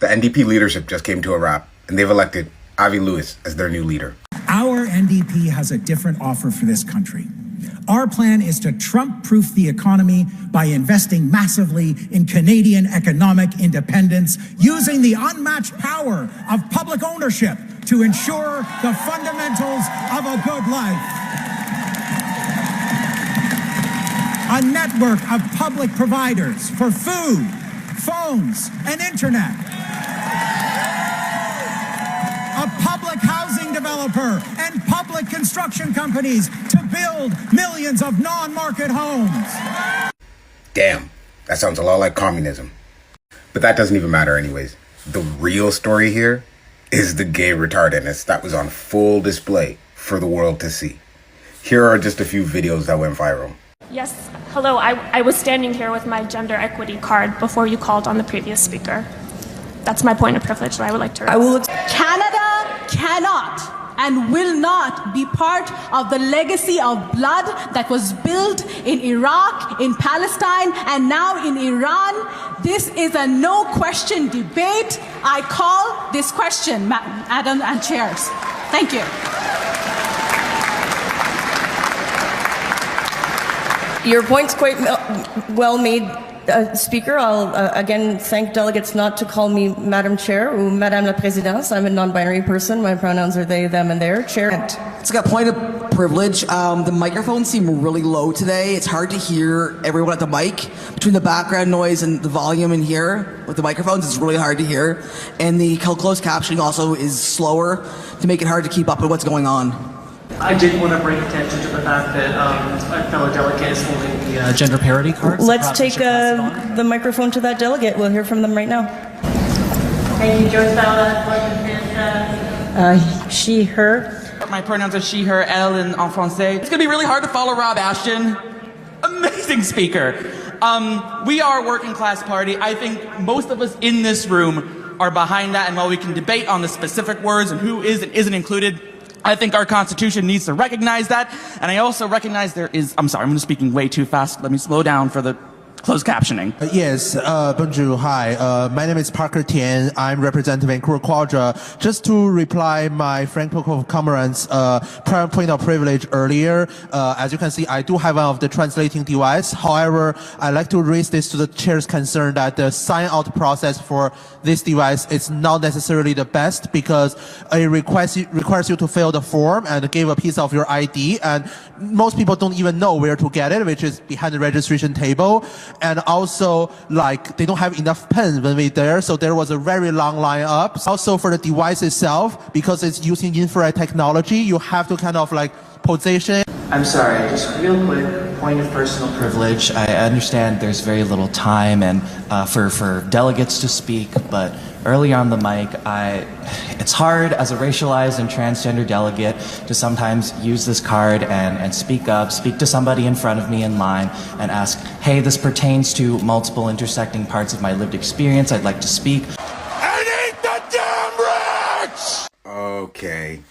The NDP leadership just came to a wrap, and they've elected Avi Lewis as their new leader. Our NDP has a different offer for this country. Our plan is to Trump-proof the economy by investing massively in Canadian economic independence, using the unmatched power of public ownership to ensure the fundamentals of a good life. A network of public providers for food, phones, and internet. A public housing developer and public construction companies to build millions of non-market homes. Damn, that sounds a lot like communism. But that doesn't even matter anyways. The real story here is the gay retardedness that was on full display for the world to see. Here are just a few videos that went viral. Yes, hello, I was standing here with my gender equity card before you called on the previous speaker. That's my point of privilege that I would like to raise. Canada cannot and will not be part of the legacy of blood that was built in Iraq, in Palestine, and now in Iran. This is a no-question debate. I call this question, Madam and Chairs. Thank you. Your point's quite well made, Speaker. I'll again thank delegates not to call me Madam Chair or Madame la Présidente. I'm a non-binary person. My pronouns are they, them, and their. Chair. It's got point of privilege. The microphones seem really low today. It's hard to hear everyone at the mic. Between the background noise and the volume in here with the microphones, it's really hard to hear. And the closed captioning also is slower to make it hard to keep up with what's going on. I did want to bring attention to the fact that a fellow delegate is holding the gender parity card. Let's take the microphone to that delegate. We'll hear from them right now. Thank you, Joe Sala. She, her. My pronouns are she, her, elle, and en français. It's going to be really hard to follow Rob Ashton. Amazing speaker. We are a working class party. I think most of us in this room are behind that, and while we can debate on the specific words and who is and isn't included, I think our Constitution needs to recognize that, and I also recognize there is, I'm sorry, I'm speaking way too fast. Let me slow down for the closed captioning. Yes, bonjour, hi. My name is Parker Tian. I'm representing Vancouver Quadra. Just to reply my Franco comrades' prior point of privilege earlier, as you can see, I do have one of the translating device. However, I'd like to raise this to the chair's concern that the sign-out process for this device is not necessarily the best because it requires you to fill the form and give a piece of your ID, and most people don't even know where to get it, which is behind the registration table. And also, like, they don't have enough pens when we're there, so there was a very long line up. Also, for the device itself, because it's using infrared technology, you have to kind of like position. I'm sorry, just real quick, point of personal privilege. I understand there's very little time and for delegates to speak, but early on the mic, it's hard as a racialized and transgender delegate to sometimes use this card and speak up, speak to somebody in front of me in line and ask, hey, this pertains to multiple intersecting parts of my lived experience. I'd like to speak. And eat the damn rich! Okay,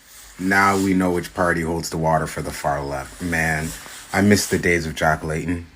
now we know which party holds the water for the far left. Man, I miss the days of Jack Layton.